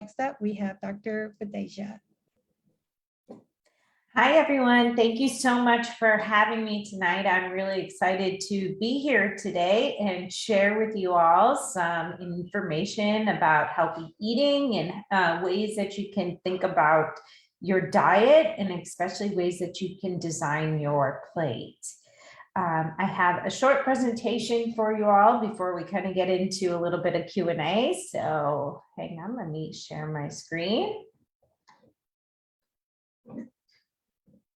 Next up, we have Dr. Vadasia. Hi, everyone. Thank you so much for having me tonight. I'm really excited to be here today and share with you all some information about healthy eating and ways that you can think about your diet, and especially ways that you can design your plate. I have a short presentation for you all before we kind of get into a little bit of Q&A. So hang on, let me share my screen.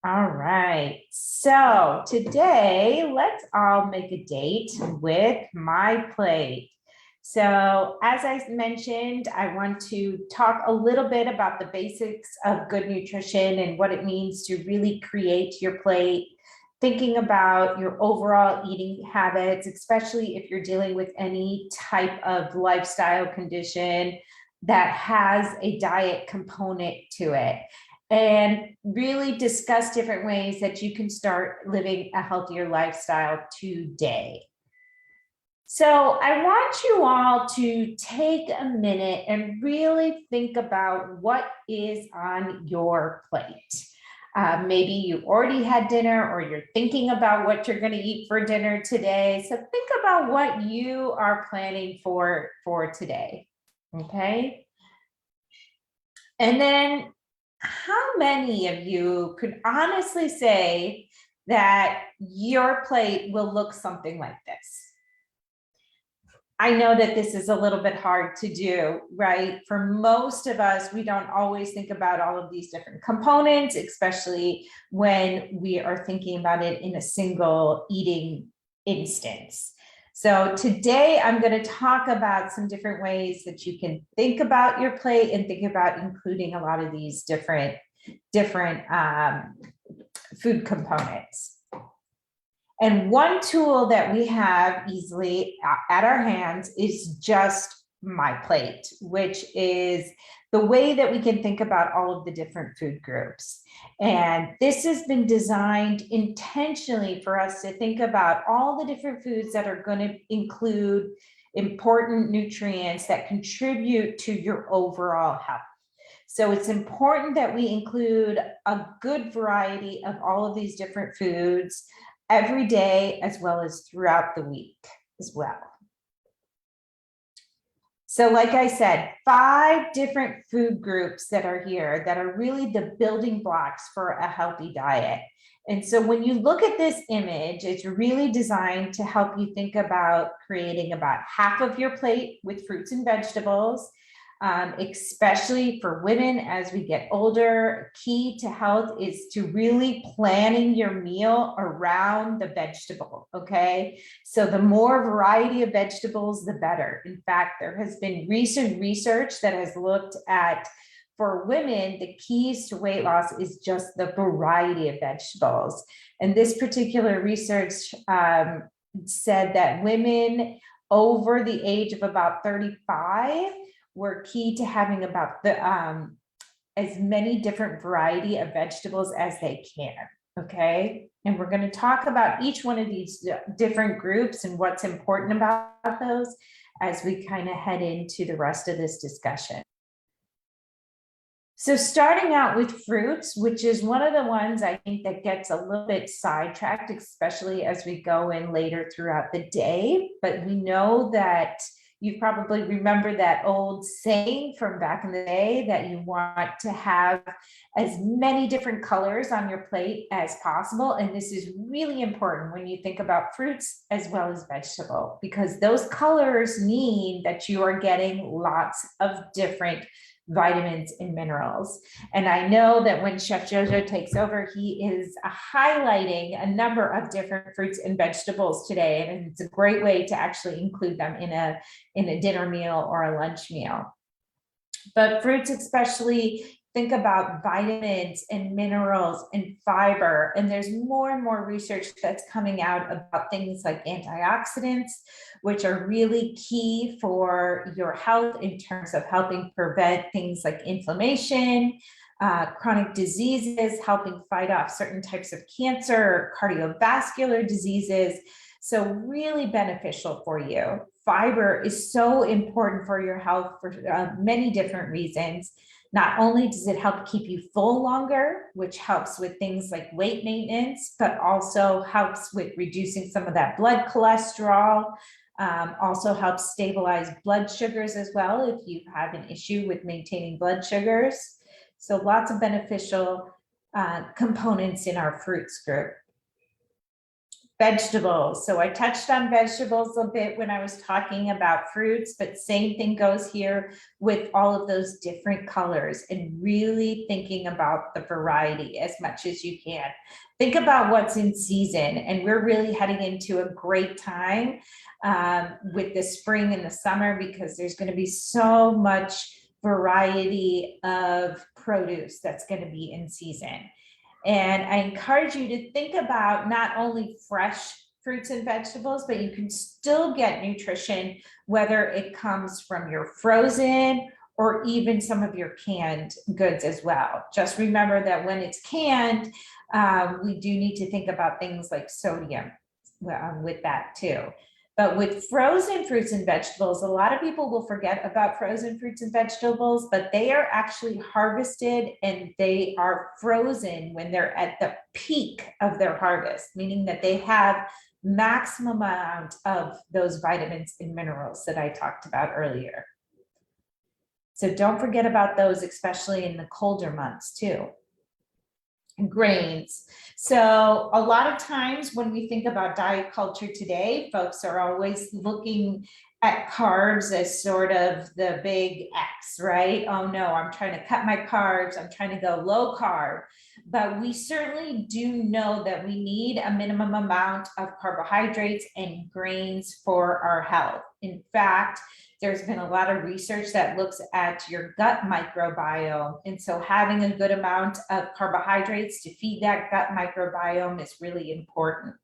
All right, so today let's all make a date with MyPlate. So as I mentioned, I want to talk a little bit about the basics of good nutrition and what it means to really create your plate, thinking about your overall eating habits, especially if you're dealing with any type of lifestyle condition that has a diet component to it, and really discuss different ways that you can start living a healthier lifestyle today. So I want you all to take a minute and really think about what is on your plate. Maybe you already had dinner, or you're thinking about what you're going to eat for dinner today. So think about what you are planning for today, okay? And then how many of you could honestly say that your plate will look something like this? I know that this is a little bit hard to do, right? For most of us, we don't always think about all of these different components, especially when we are thinking about it in a single eating instance. So today I'm going to talk about some different ways that you can think about your plate and think about including a lot of these different food components. And one tool that we have easily at our hands is just MyPlate, which is the way that we can think about all of the different food groups. And this has been designed intentionally for us to think about all the different foods that are going to include important nutrients that contribute to your overall health. So it's important that we include a good variety of all of these different foods every day, as well as throughout the week as well. So like I said, 5 different food groups that are here that are really the building blocks for a healthy diet. And so when you look at this image, it's really designed to help you think about creating about half of your plate with fruits and vegetables. Especially for women as we get older, key to health is to really planning your meal around the vegetable, okay? So the more variety of vegetables, the better. In fact, there has been recent research that has looked at, for women, the keys to weight loss is just the variety of vegetables. And this particular research said that women over the age of about 35 were key to having about the as many different variety of vegetables as they can, okay? And we're going to talk about each one of these different groups and what's important about those as we kind of head into the rest of this discussion. So starting out with fruits, which is one of the ones I think that gets a little bit sidetracked, especially as we go in later throughout the day, but we know that you probably remember that old saying from back in the day that you want to have as many different colors on your plate as possible. And this is really important when you think about fruits as well as vegetable, because those colors mean that you are getting lots of different vitamins and minerals. And I know that when Chef Jojo takes over, he is highlighting a number of different fruits and vegetables today. And it's a great way to actually include them in a dinner meal or a lunch meal. But fruits especially, think about vitamins and minerals and fiber. And there's more and more research that's coming out about things like antioxidants, which are really key for your health in terms of helping prevent things like inflammation, chronic diseases, helping fight off certain types of cancer, cardiovascular diseases. So really beneficial for you. fiber is so important for your health for many different reasons. Not only does it help keep you full longer, which helps with things like weight maintenance, but also helps with reducing some of that blood cholesterol, also helps stabilize blood sugars as well if you have an issue with maintaining blood sugars. So lots of beneficial components in our fruits group. Vegetables. So I touched on vegetables a bit when I was talking about fruits, but same thing goes here with all of those different colors and really thinking about the variety as much as you can. Think about what's in season, and we're really heading into a great time with the spring and the summer because there's going to be so much variety of produce that's going to be in season. And I encourage you to think about not only fresh fruits and vegetables, but you can still get nutrition, whether it comes from your frozen or even some of your canned goods as well. Just remember that when it's canned, we do need to think about things like sodium with that too. But with frozen fruits and vegetables, a lot of people will forget about frozen fruits and vegetables, but they are actually harvested and they are frozen when they're at the peak of their harvest, meaning that they have maximum amount of those vitamins and minerals that I talked about earlier. So don't forget about those, especially in the colder months too. Grains. So a lot of times when we think about diet culture today, folks are always looking at carbs as sort of the big X, right? Oh no, I'm trying to cut my carbs. I'm trying to go low carb. But we certainly do know that we need a minimum amount of carbohydrates and grains for our health. In fact, there's been a lot of research that looks at your gut microbiome. And so having a good amount of carbohydrates to feed that gut microbiome is really important.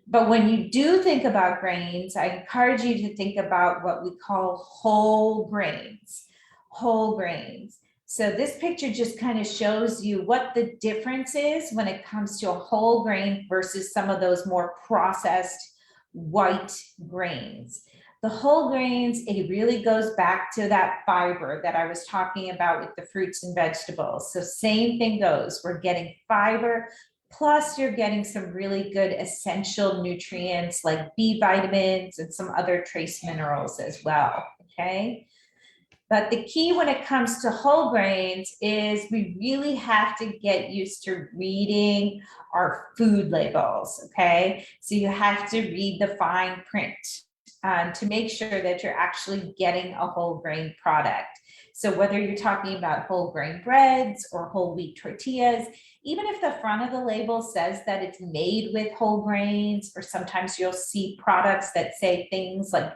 But when you do think about grains, I encourage you to think about what we call whole grains. Whole grains. So this picture just kind of shows you what the difference is when it comes to a whole grain versus some of those more processed white grains. The whole grains, it really goes back to that fiber that I was talking about with the fruits and vegetables. So same thing goes, we're getting fiber, plus you're getting some really good essential nutrients like B vitamins and some other trace minerals as well, okay? But the key when it comes to whole grains is we really have to get used to reading our food labels, okay? So you have to read the fine print to make sure that you're actually getting a whole grain product. So whether you're talking about whole grain breads or whole wheat tortillas, even if the front of the label says that it's made with whole grains, or sometimes you'll see products that say things like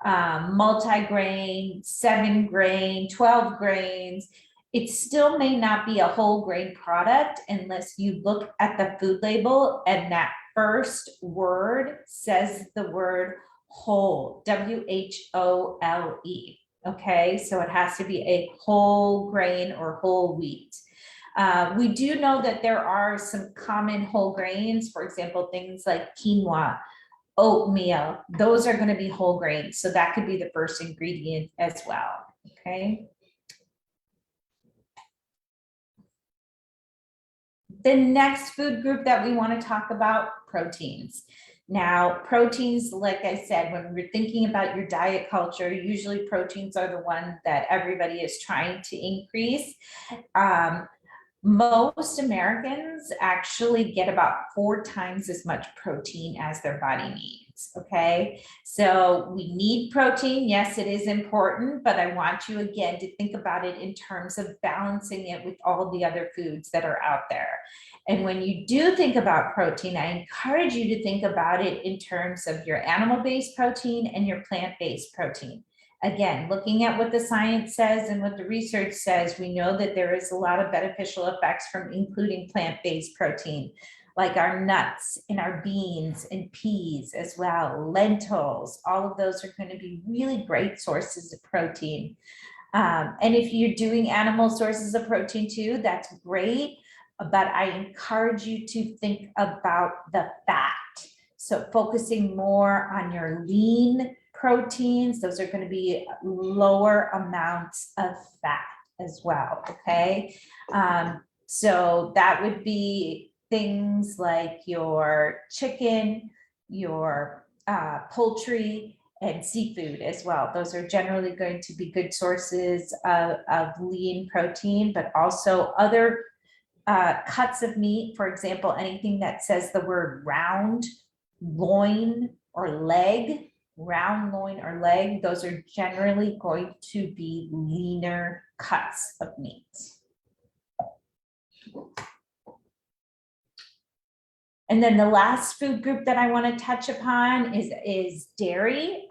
multi-grain, 7 grain, 12 grains, it still may not be a whole grain product unless you look at the food label and that first word says the word whole, W-H-O-L-E. Okay, so it has to be a whole grain or whole wheat. We do know that there are some common whole grains, for example, things like quinoa, oatmeal, those are going to be whole grains. So that could be the first ingredient as well. Okay. The next food group that we want to talk about, proteins. Now, proteins, like I said, when we're thinking about your diet culture, usually proteins are the one that everybody is trying to increase. Most Americans actually get about 4 times as much protein as their body needs, okay? So we need protein. Yes, it is important, but I want you again to think about it in terms of balancing it with all the other foods that are out there. And when you do think about protein, I encourage you to think about it in terms of your animal-based protein and your plant-based protein. Again, looking at what the science says and what the research says, we know that there is a lot of beneficial effects from including plant-based protein, like our nuts and our beans and peas as well, lentils, all of those are going to be really great sources of protein. And if you're doing animal sources of protein too, that's great, but I encourage you to think about the fat. So focusing more on your lean proteins, those are going to be lower amounts of fat as well, okay? So that would be things like your chicken, your poultry, and seafood as well. Those are generally going to be good sources of lean protein, but also other cuts of meat. For example, anything that says the word round, loin, or leg, round, loin, or leg, those are generally going to be leaner cuts of meat. And then the last food group that I want to touch upon is dairy.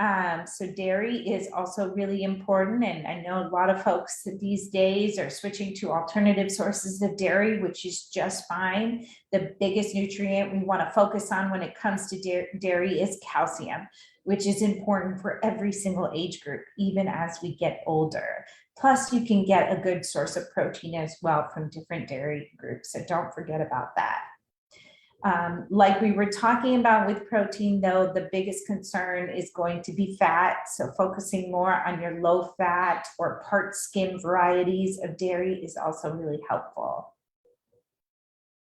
So dairy is also really important. And I know a lot of folks these days are switching to alternative sources of dairy, which is just fine. The biggest nutrient we want to focus on when it comes to dairy is calcium, which is important for every single age group, even as we get older. Plus, you can get a good source of protein as well from different dairy groups. So don't forget about that. Like we were talking about with protein, though, the biggest concern is going to be fat. So focusing more on your low fat or part skim varieties of dairy is also really helpful.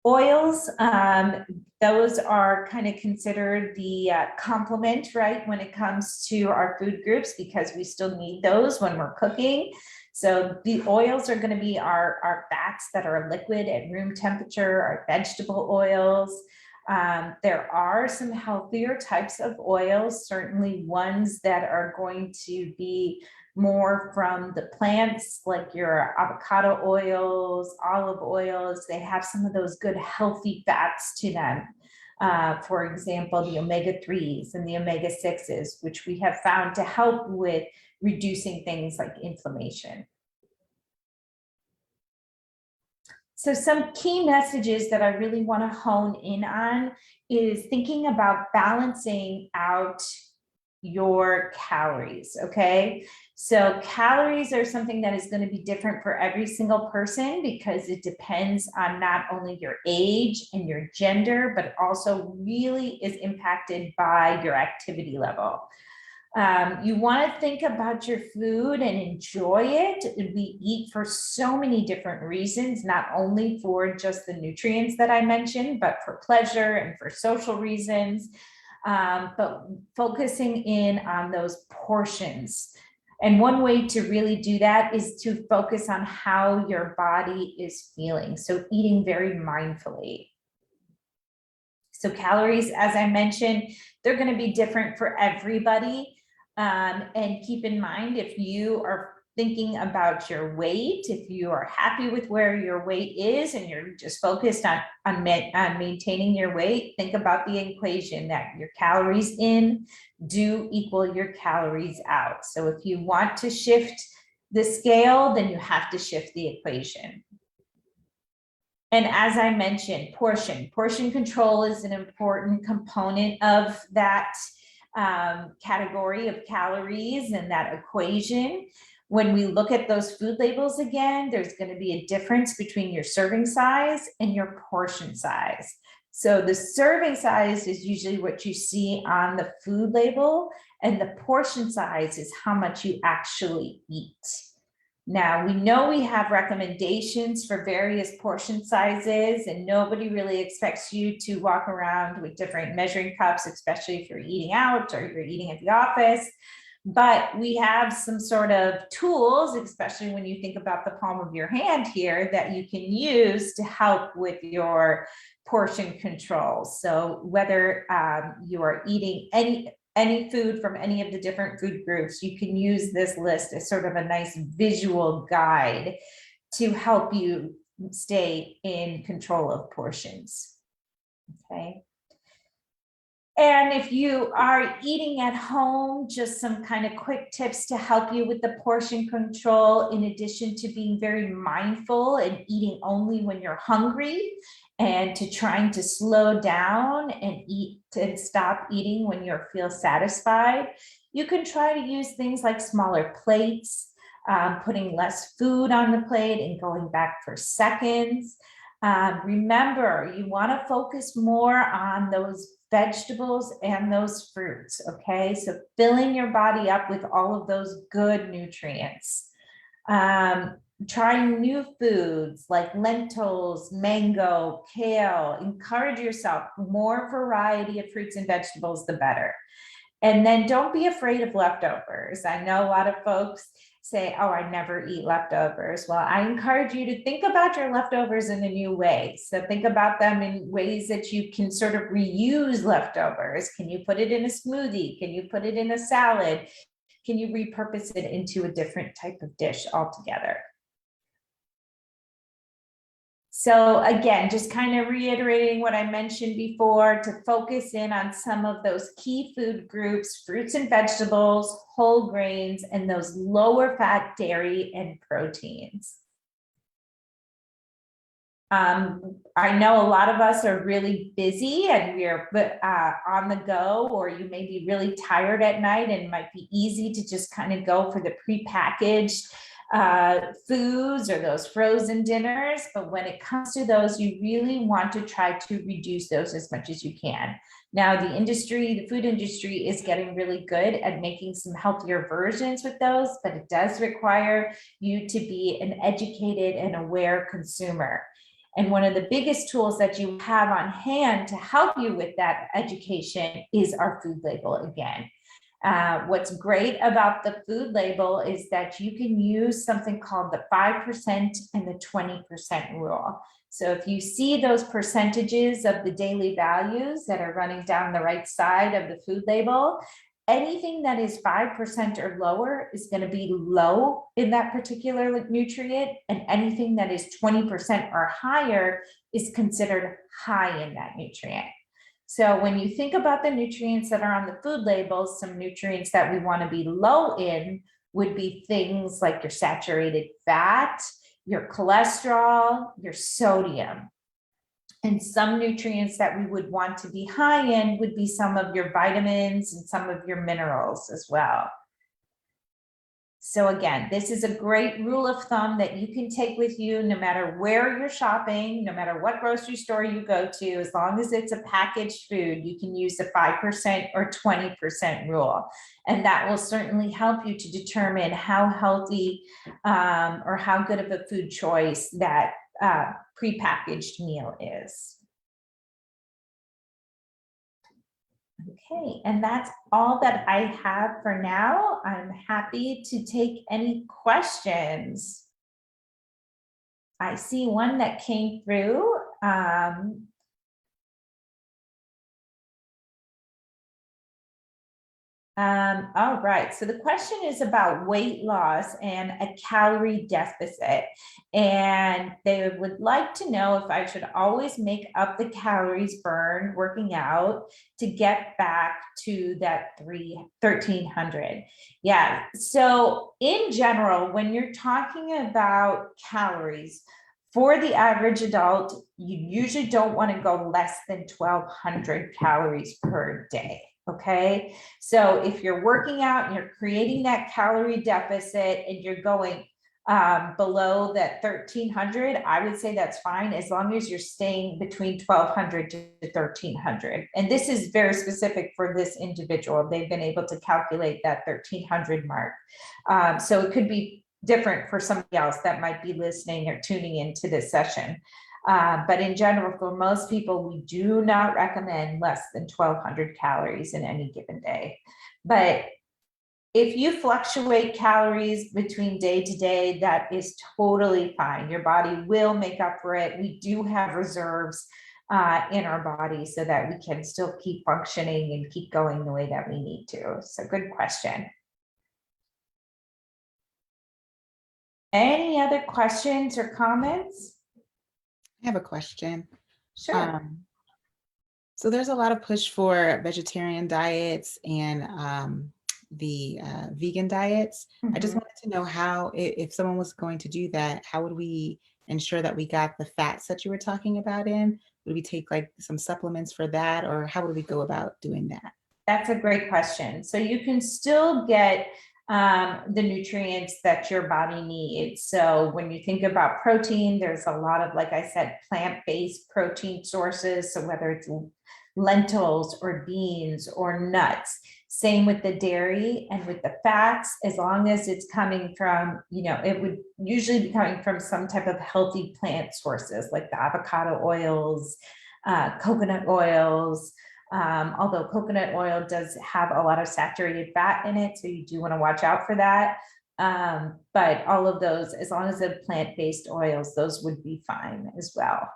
Oils, those are kind of considered the complement, right, when it comes to our food groups, because we still need those when we're cooking. So the oils are going to be our fats that are liquid at room temperature, our vegetable oils. There are some healthier types of oils, certainly ones that are going to be more from the plants, like your avocado oils, olive oils. They have some of those good healthy fats to them. For example, the omega-3s and the omega-6s, which we have found to help with reducing things like inflammation. So some key messages that I really want to hone in on is thinking about balancing out your calories, okay? So calories are something that is going to be different for every single person because it depends on not only your age and your gender, but also really is impacted by your activity level. You want to think about your food and enjoy it. We eat for so many different reasons, not only for just the nutrients that I mentioned, but for pleasure and for social reasons. But focusing in on those portions. And one way to really do that is to focus on how your body is feeling. So eating very mindfully. So calories, as I mentioned, they're going to be different for everybody. And keep in mind, if you are thinking about your weight, if you are happy with where your weight is and you're just focused on maintaining your weight, think about the equation that your calories in do equal your calories out. So if you want to shift the scale, then you have to shift the equation. And as I mentioned, portion control is an important component of that category of calories and that equation. When we look at those food labels again, there's going to be a difference between your serving size and your portion size. So the serving size is usually what you see on the food label, and the portion size is how much you actually eat. Now, we know we have recommendations for various portion sizes, and nobody really expects you to walk around with different measuring cups, especially if you're eating out or you're eating at the office. But we have some sort of tools, especially when you think about the palm of your hand here, that you can use to help with your portion control. So whether you are eating any food from any of the different food groups, you can use this list as sort of a nice visual guide to help you stay in control of portions. Okay. And if you are eating at home, just some kind of quick tips to help you with the portion control, in addition to being very mindful and eating only when you're hungry, and to trying to slow down and eat and stop eating when you feel satisfied. You can try to use things like smaller plates, putting less food on the plate and going back for seconds. Remember, you want to focus more on those vegetables and those fruits, okay? So filling your body up with all of those good nutrients. Trying new foods like lentils, mango, kale. Encourage yourself, more variety of fruits and vegetables, the better. And then don't be afraid of leftovers. I know a lot of folks say, oh, I never eat leftovers. Well, I encourage you to think about your leftovers in a new way. So think about them in ways that you can sort of reuse leftovers. Can you put it in a smoothie? Can you put it in a salad? Can you repurpose it into a different type of dish altogether? So again, just kind of reiterating what I mentioned before, to focus in on some of those key food groups: fruits and vegetables, whole grains, and those lower fat dairy and proteins. I know a lot of us are really busy and we're on the go, or you may be really tired at night, and it might be easy to just kind of go for the prepackaged foods or those frozen dinners. But when it comes to those, you really want to try to reduce those as much as you can. Now, the food industry is getting really good at making some healthier versions with those, but it does require you to be an educated and aware consumer. And one of the biggest tools that you have on hand to help you with that education is our food label again. What's great about the food label is that you can use something called the 5% and the 20% rule. So if you see those percentages of the daily values that are running down the right side of the food label, anything that is 5% or lower is going to be low in that particular nutrient, and anything that is 20% or higher is considered high in that nutrient. So when you think about the nutrients that are on the food labels, some nutrients that we want to be low in would be things like your saturated fat, your cholesterol, your sodium. And some nutrients that we would want to be high in would be some of your vitamins and some of your minerals as well. So again, this is a great rule of thumb that you can take with you no matter where you're shopping, no matter what grocery store you go to. As long as it's a packaged food, you can use the 5% or 20% rule. And that will certainly help you to determine how healthy or how good of a food choice that prepackaged meal is. Okay, and that's all that I have for now. I'm happy to take any questions. I see one that came through. All right, so the question is about weight loss and a calorie deficit. And they would like to know if I should always make up the calories burned working out to get back to that 1300. Yeah, so in general, when you're talking about calories, for the average adult, you usually don't want to go less than 1200 calories per day. Okay, so if you're working out and you're creating that calorie deficit and you're going below that 1300, I would say that's fine, as long as you're staying between 1200 to 1300. And this is very specific for this individual. They've been able to calculate that 1300 mark. So it could be different for somebody else that might be listening or tuning into this session. But in general, for most people, we do not recommend less than 1200 calories in any given day. But if you fluctuate calories between day to day, that is totally fine. Your body will make up for it. We do have reserves in our body so that we can still keep functioning and keep going the way that we need to. So good question. Any other questions or comments? I have a question. Sure. So there's a lot of push for vegetarian diets and the vegan diets. I just wanted to know how, if someone was going to do that, how would we ensure that we got the fats that you were talking about in? Would we take like some supplements for that, or how would we go about doing that? That's a great question. So you can still get the nutrients that your body needs. So when you think about protein, there's a lot of, like I said, plant-based protein sources. So whether it's lentils or beans or nuts. Same with the dairy and with the fats, as long as it's coming from, it would usually be coming from some type of healthy plant sources like the avocado oils, coconut oils, although coconut oil does have a lot of saturated fat in it, so you do want to watch out for that. But all of those, as long as they're plant-based oils, those would be fine as well.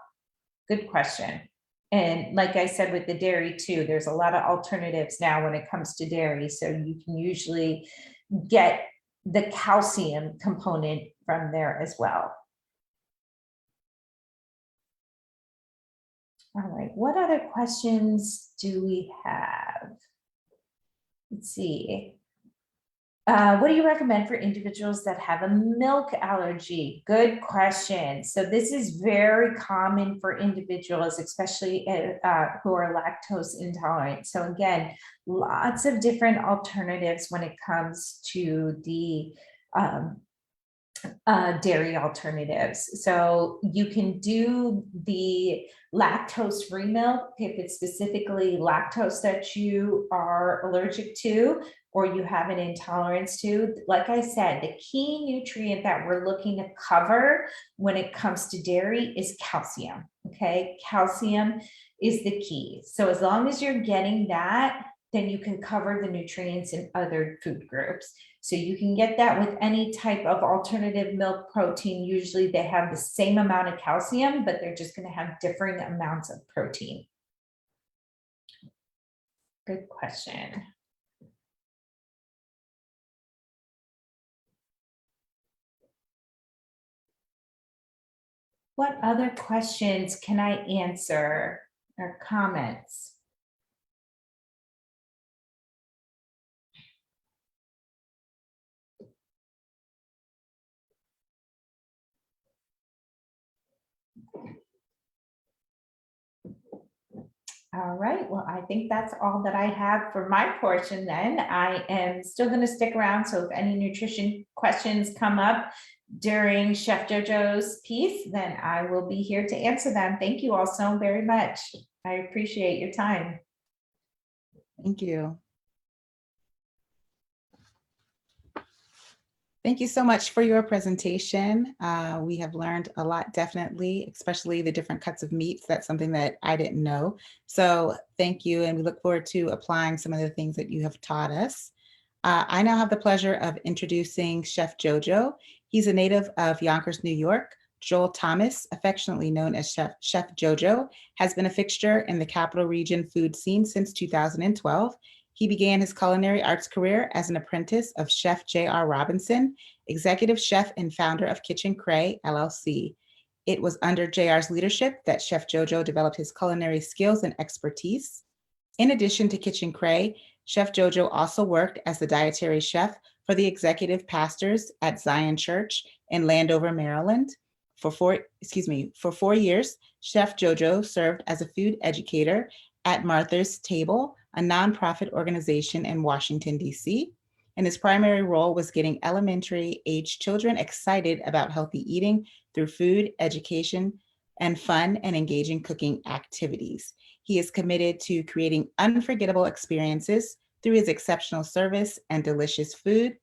Good question. And like I said, with the dairy too, there's a lot of alternatives now when it comes to dairy. So you can usually get the calcium component from there as well. All right, what other questions do we have? Let's see. What do you recommend for individuals that have a milk allergy? Good question. So this is very common for individuals, especially who are lactose intolerant. So again, lots of different alternatives when it comes to the dairy alternatives. So you can do the lactose-free milk if it's specifically lactose that you are allergic to or you have an intolerance to. Like I said, the key nutrient that we're looking to cover when it comes to dairy is calcium. Okay, calcium is the key. So as long as you're getting that, then you can cover the nutrients in other food groups. So you can get that with any type of alternative milk protein. Usually they have the same amount of calcium, but they're just going to have differing amounts of protein. Good question. What other questions can I answer or comments? All right, well, I think that's all that I have for my portion then. I am still going to stick around, so if any nutrition questions come up during Chef Jojo's piece, then I will be here to answer them. Thank you all so very much. I appreciate your time. Thank you. Thank you so much for your presentation. We have learned a lot, definitely, especially the different cuts of meats. That's something that I didn't know. So thank you, and we look forward to applying some of the things that you have taught us. I now have the pleasure of introducing Chef Jojo. He's a native of Yonkers, New York. Joel Thomas, affectionately known as Chef Jojo, has been a fixture in the Capital Region food scene since 2012. He began his culinary arts career as an apprentice of Chef J.R. Robinson, executive chef and founder of Kitchen Cray, LLC. It was under JR's leadership that Chef Jojo developed his culinary skills and expertise. In addition to Kitchen Cray, Chef Jojo also worked as the dietary chef for the executive pastors at Zion Church in Landover, Maryland. For 4 years, Chef Jojo served as a food educator at Martha's Table, a nonprofit organization in Washington, D.C. And his primary role was getting elementary age children excited about healthy eating through food, education, and fun and engaging cooking activities. He is committed to creating unforgettable experiences through his exceptional service and delicious food.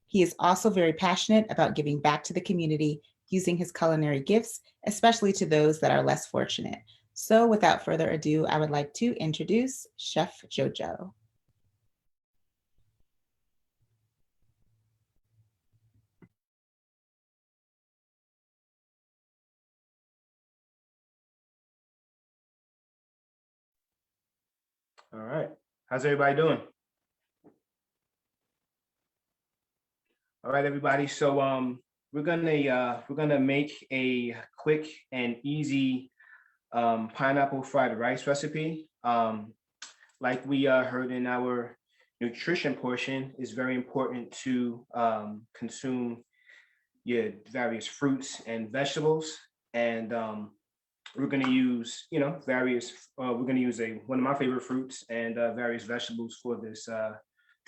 He is also very passionate about giving back to the community using his culinary gifts, especially to those that are less fortunate. So without further ado, I would like to introduce Chef Jojo. All right. How's everybody doing? All right, everybody. So we're gonna make a quick and easy pineapple fried rice recipe. Like we heard in our nutrition portion, it's very important to consume your various fruits and vegetables. And we're going to use, we're going to use one of my favorite fruits and various vegetables for this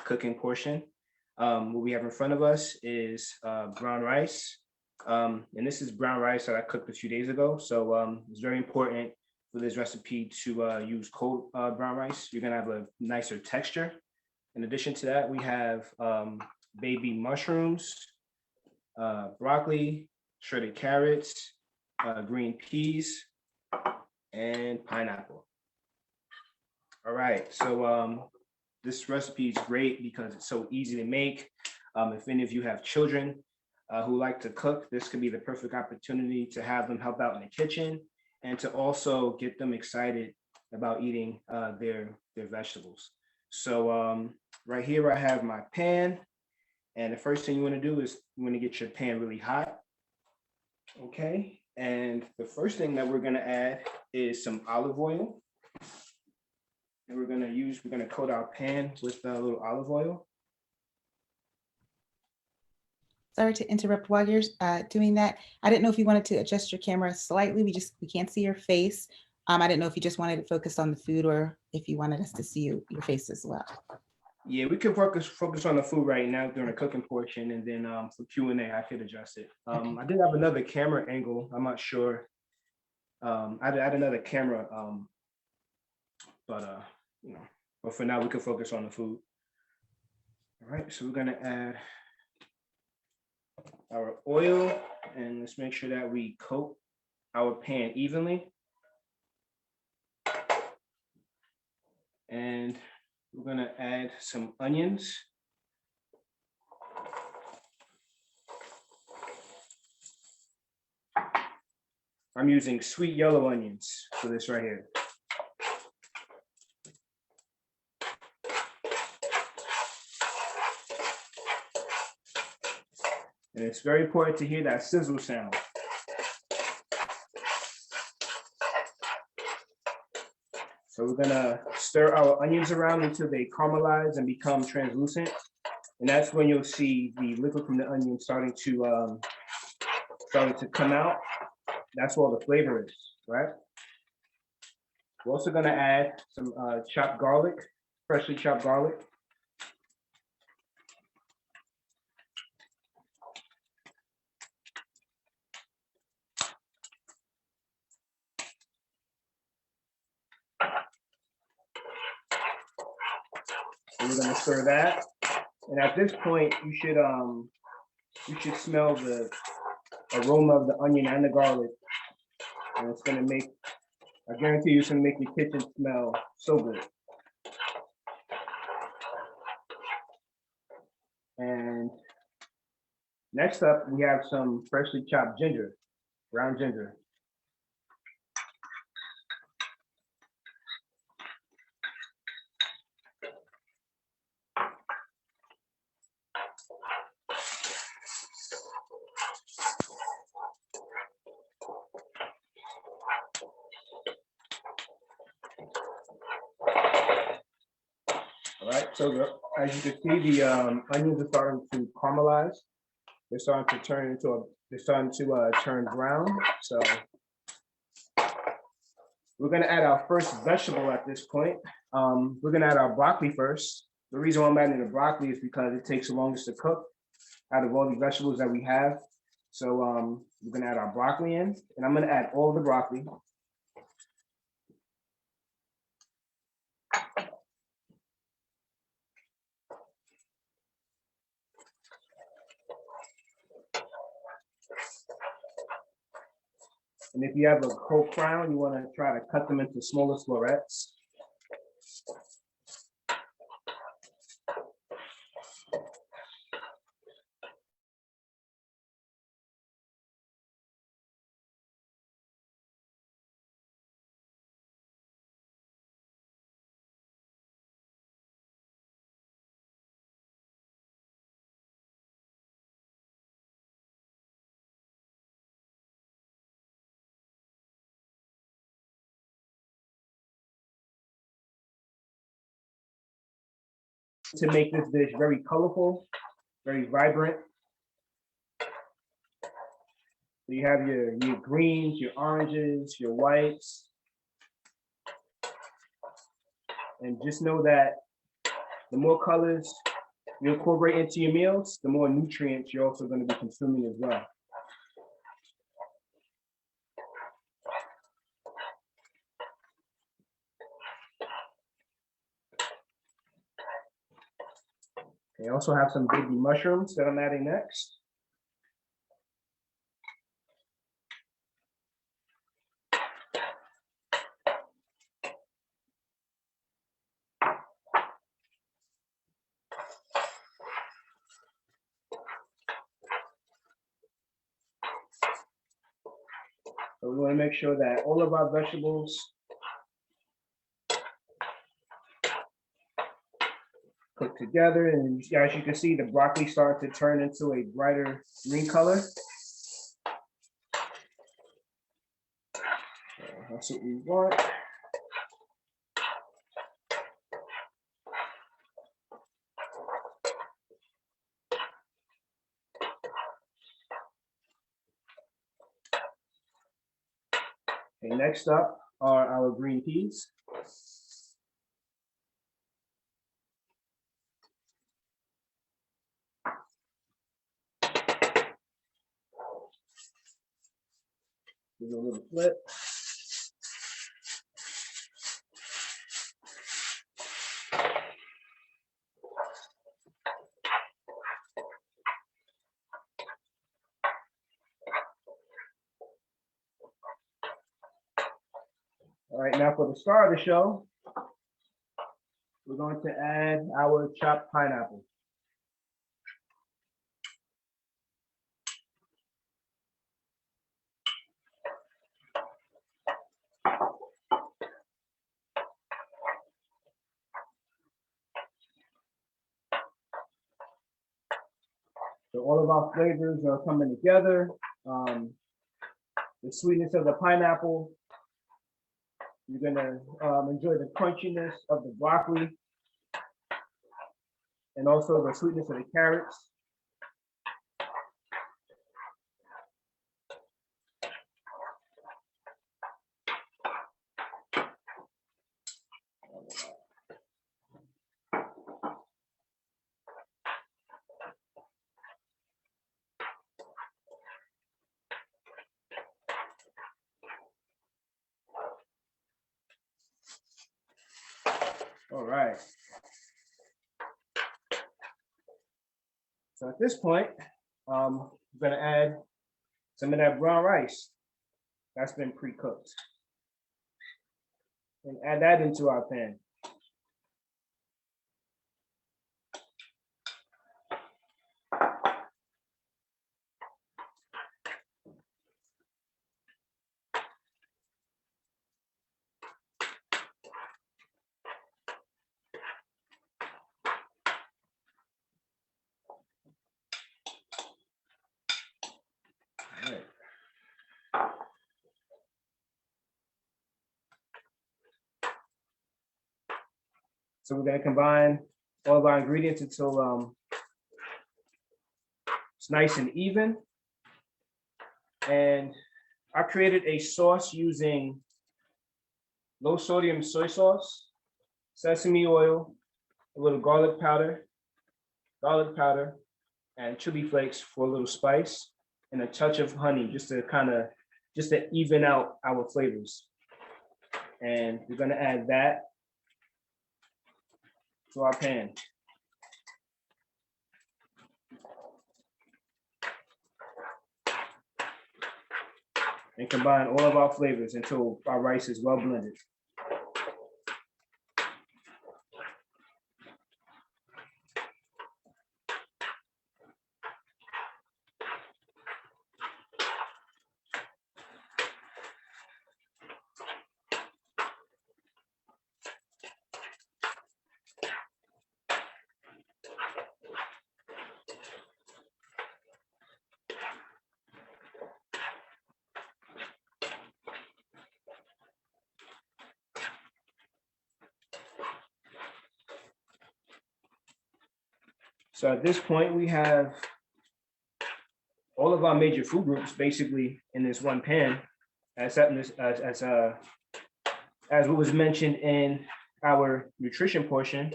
cooking portion. What we have in front of us is brown rice. And this is brown rice that I cooked a few days ago. So it's very important for this recipe to use cold brown rice. You're gonna have a nicer texture. In addition to that, we have baby mushrooms, broccoli, shredded carrots, green peas, and pineapple. All right, so this recipe is great because it's so easy to make. If any of you have children who like to cook, this could be the perfect opportunity to have them help out in the kitchen and to also get them excited about eating their vegetables. So right here, I have my pan. And the first thing you want to do is you want to get your pan really hot. Okay. And the first thing that we're going to add is some olive oil. And we're going to coat our pan with a little olive oil. Sorry to interrupt while you're doing that. I didn't know if you wanted to adjust your camera slightly. We can't see your face. I didn't know if you just wanted to focus on the food or if you wanted us to see your face as well. Yeah, we can focus on the food right now during the cooking portion, and then for Q&A, I could adjust it. I did have another camera angle. I'm not sure. I had another camera, but but for now we can focus on the food. All right, so we're gonna add our oil, and let's make sure that we coat our pan evenly. And we're gonna add some onions. I'm using sweet yellow onions for this right here. And it's very important to hear that sizzle sound. So we're gonna stir our onions around until they caramelize and become translucent. And that's when you'll see the liquid from the onion starting to come out. That's where the flavor is, right? We're also gonna add some chopped garlic, freshly chopped garlic. And we're gonna stir that. And at this point, you should smell the aroma of the onion and the garlic. And it's gonna make, I guarantee you, it's gonna make your kitchen smell so good. And next up, we have some freshly chopped ginger, ground ginger. All right, so as you can see, the onions are starting to caramelize. They're starting to turn brown. So we're gonna add our first vegetable at this point. We're gonna add our broccoli first. The reason why I'm adding the broccoli is because it takes the longest to cook out of all the vegetables that we have. So we're gonna add our broccoli in, and I'm gonna add all the broccoli. And if you have a whole crown, you want to try to cut them into smaller florets. To make this dish very colorful, very vibrant. So you have your greens, your oranges, your whites. And just know that the more colors you incorporate into your meals, the more nutrients you're also going to be consuming as well. I also have some baby mushrooms that I'm adding next. So we want to make sure that all of our vegetables cook together. And as you can see, the broccoli starting to turn into a brighter green color. So that's what we want. Okay, next up are our green peas. Give it a little flip. All right, now for the star of the show, we're going to add our chopped pineapple. So all of our flavors are coming together. The sweetness of the pineapple. You're gonna enjoy the crunchiness of the broccoli and also the sweetness of the carrots. All right. So at this point, I'm gonna add some of that brown rice that's been pre-cooked and add that into our pan. All right. So we're gonna combine all of our ingredients until it's nice and even. And I created a sauce using low sodium soy sauce, sesame oil, a little garlic powder, and chili flakes for a little spice, and a touch of honey just to even out our flavors. And we're gonna add that to our pan. And combine all of our flavors until our rice is well blended. So at this point, we have all of our major food groups basically in this one pan, as what was mentioned in our nutrition portion.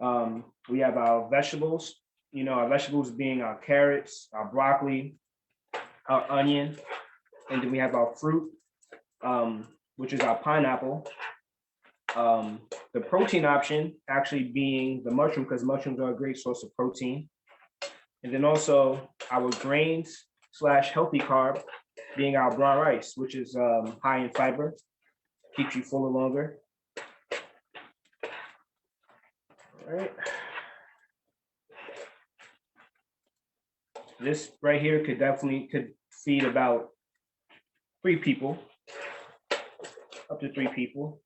We have our vegetables, our vegetables being our carrots, our broccoli, our onion, and then we have our fruit, which is our pineapple, the The protein option actually being the mushroom, because mushrooms are a great source of protein. And then also our grains / healthy carb being our brown rice, which is high in fiber, keeps you fuller longer. All right. This right here could feed about 3 people, up to 3 people.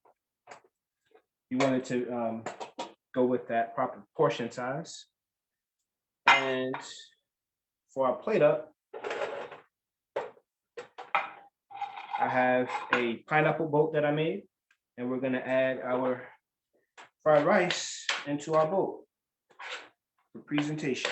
You wanted to go with that proper portion size. And for our plate up, I have a pineapple boat that I made, and we're gonna add our fried rice into our boat for presentation.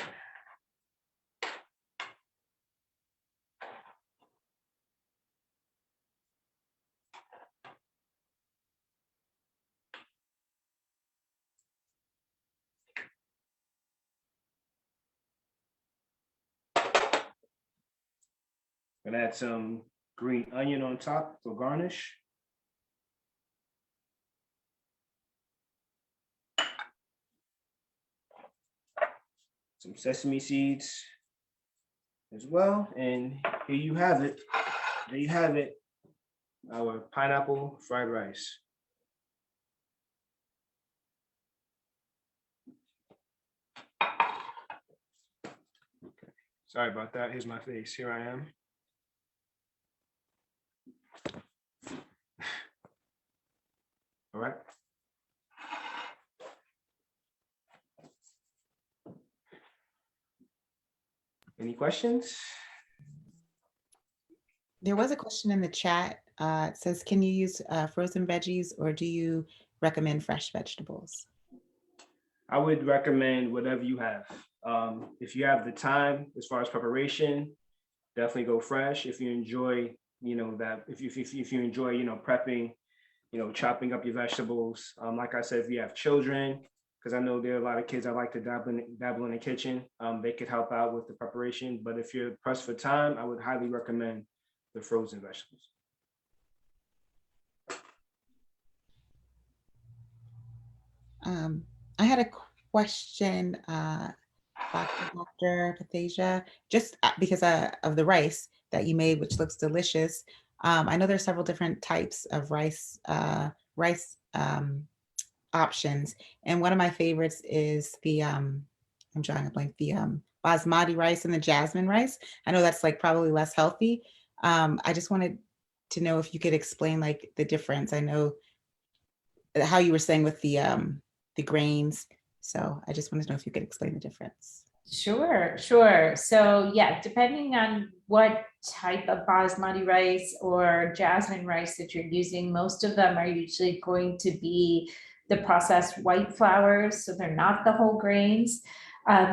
Gonna add some green onion on top for garnish. Some sesame seeds as well. And here you have it. There you have it. Our pineapple fried rice. Okay. Sorry about that. Here's my face. Here I am. All right. Any questions? There was a question in the chat. It says, can you use frozen veggies or do you recommend fresh vegetables? I would recommend whatever you have. If you have the time as far as preparation, definitely go fresh. If you enjoy, that if you enjoy, prepping, chopping up your vegetables. Like I said, if you have children, because I know there are a lot of kids that like to dabble in the kitchen, they could help out with the preparation. But if you're pressed for time, I would highly recommend the frozen vegetables. I had a question, Dr. Vadasia, just because of the rice that you made, which looks delicious. I know there's several different types of rice options, and one of my favorites is the I'm drawing a blank, the basmati rice and the jasmine rice. I know that's like probably less healthy. I just wanted to know if you could explain like the difference. I know how you were saying with the grains. So I just wanted to know if you could explain the difference. Sure, sure. So yeah, depending on what type of basmati rice or jasmine rice that you're using, most of them are usually going to be the processed white flours, so they're not the whole grains.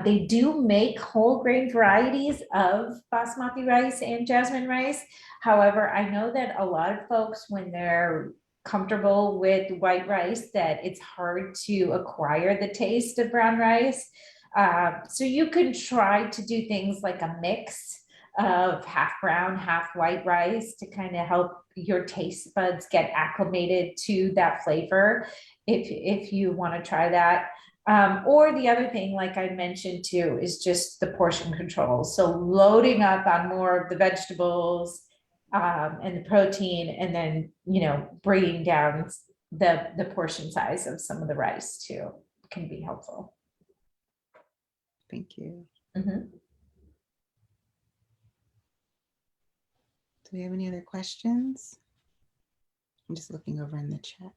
They do make whole grain varieties of basmati rice and jasmine rice. However, I know that a lot of folks, when they're comfortable with white rice, that it's hard to acquire the taste of brown rice. So you can try to do things like a mix of half brown, half white rice to kind of help your taste buds get acclimated to that flavor, if you want to try that. Or the other thing, like I mentioned too, is just the portion control. So loading up on more of the vegetables and the protein, and then, bringing down the portion size of some of the rice too can be helpful. Thank you. Mm-hmm. Do we have any other questions? I'm just looking over in the chat.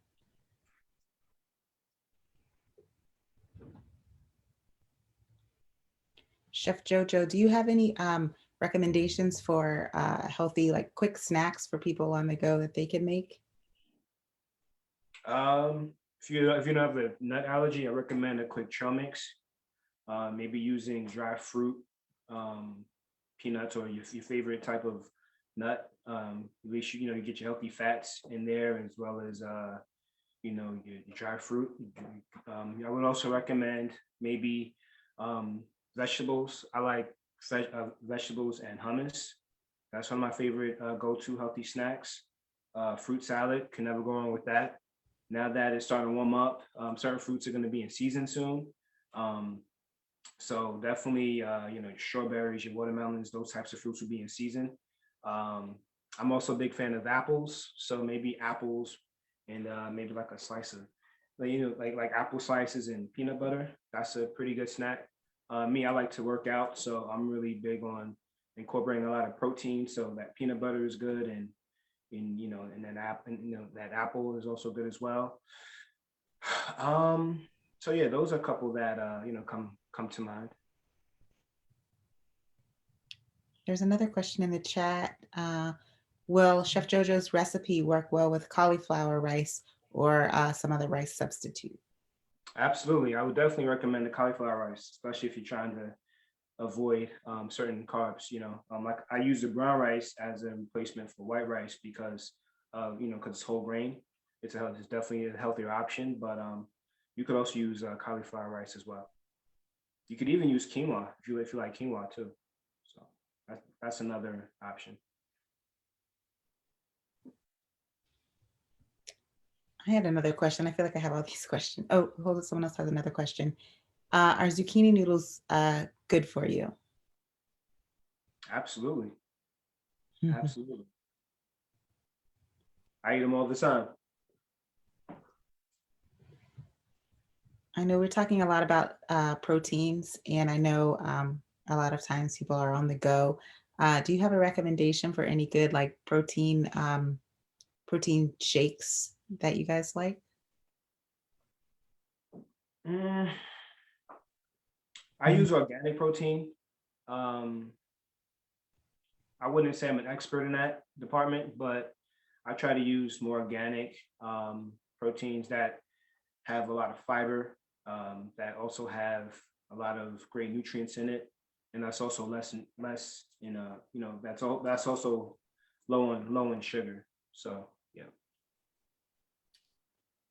Chef Jojo, do you have any recommendations for healthy, like quick snacks for people on the go that they can make? If you don't have a nut allergy, I recommend a quick trail mix. Maybe using dry fruit, peanuts, or your favorite type of nut. At least you get your healthy fats in there, as well as your dry fruit. I would also recommend maybe vegetables. I like vegetables and hummus. That's one of my favorite go-to healthy snacks. Fruit salad, can never go wrong with that. now that it's starting to warm up, certain fruits are going to be in season soon. So definitely, you know, your strawberries, your watermelons, those types of fruits will be in season. I'm also a big fan of apples, so maybe apples and maybe like a slice of, you know, like apple slices and peanut butter. That's a pretty good snack. Me, I like to work out, so I'm really big on incorporating a lot of protein. So that peanut butter is good, and you know, and that that apple is also good as well. So yeah, those are a couple that you know, come to mind. There's another question in the chat. Will Chef Jojo's recipe work well with cauliflower rice or some other rice substitute? Absolutely, I would definitely recommend the cauliflower rice, especially if you're trying to avoid certain carbs. You know, like I use the brown rice as a replacement for white rice because you know, because it's whole grain. It's definitely a healthier option, but you could also use cauliflower rice as well. You could even use quinoa if you like quinoa too. So that's another option. I had another question. I feel like I have all these questions. Oh, hold on. Someone else has another question. Are zucchini noodles good for you? Absolutely, Mhm. absolutely. I eat them all the time. I know we're talking a lot about proteins, and I know a lot of times people are on the go. Do you have a recommendation for any good like protein shakes that you guys like? Mm, I use organic protein. Um, I wouldn't say I'm an expert in that department, but I try to use more organic proteins that have a lot of fiber, that also have a lot of great nutrients in it, and that's also less in you know, that's also low in sugar. So yeah.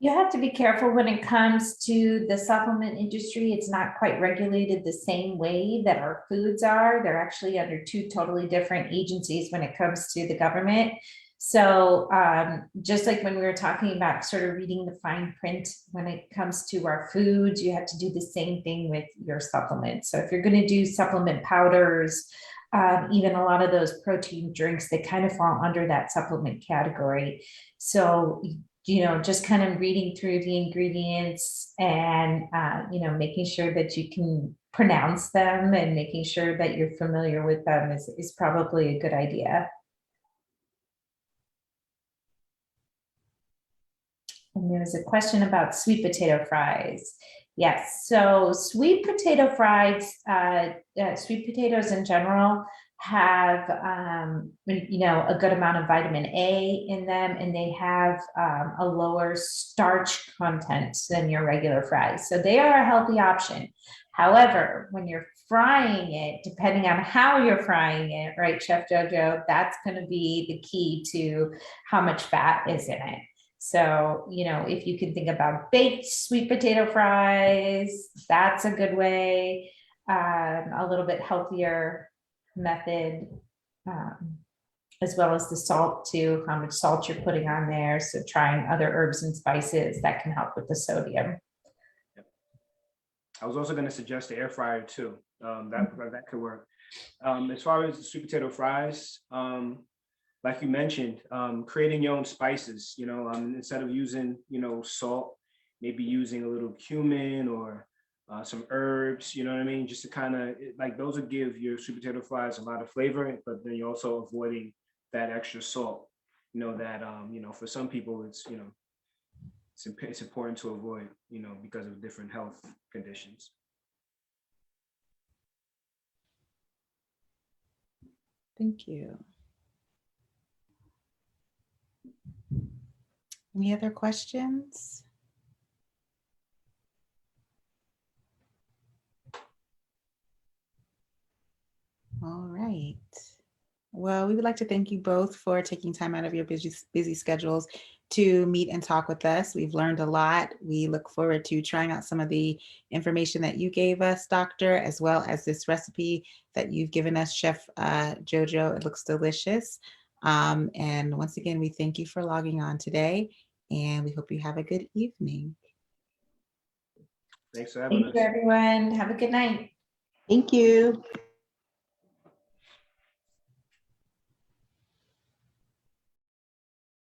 You have to be careful when it comes to the supplement industry. It's not quite regulated the same way that our foods are. They're actually under two totally different agencies when it comes to the government. So just like when we were talking about sort of reading the fine print when it comes to our foods, you have to do the same thing with your supplements. So if you're going to do supplement powders, even a lot of those protein drinks, they kind of fall under that supplement category. So you know, just kind of reading through the ingredients and, you know, making sure that you can pronounce them and making sure that you're familiar with them is probably a good idea. And there was a question about sweet potato fries. Yes, so sweet potato fries, sweet potatoes in general have, you know, a good amount of vitamin A in them, and they have a lower starch content than your regular fries. So they are a healthy option. However, when you're frying it, depending on how you're frying it, right, Chef Jojo, that's going to be the key to how much fat is in it. So, you know, if you can think about baked sweet potato fries, that's a good way, a little bit healthier method, as well as the salt too, how much salt you're putting on there. So trying other herbs and spices that can help with the sodium. I was also going to suggest the air fryer too. That could work. As far as the sweet potato fries, like you mentioned, creating your own spices, you know, instead of using, you know, salt, maybe using a little cumin or some herbs, you know what I mean? Just to kind of like those would give your sweet potato fries a lot of flavor, but then you're also avoiding that extra salt, you know, that, you know, for some people it's, you know, it's important to avoid, you know, because of different health conditions. Thank you. Any other questions? All right. Well, we would like to thank you both for taking time out of your busy schedules to meet and talk with us. We've learned a lot. We look forward to trying out some of the information that you gave us, Doctor, as well as this recipe that you've given us, Chef Jojo. It looks delicious. And once again, we thank you for logging on today. and we hope you have a good evening. Thanks for having Thank you, us. everyone. Have a good night. Thank you.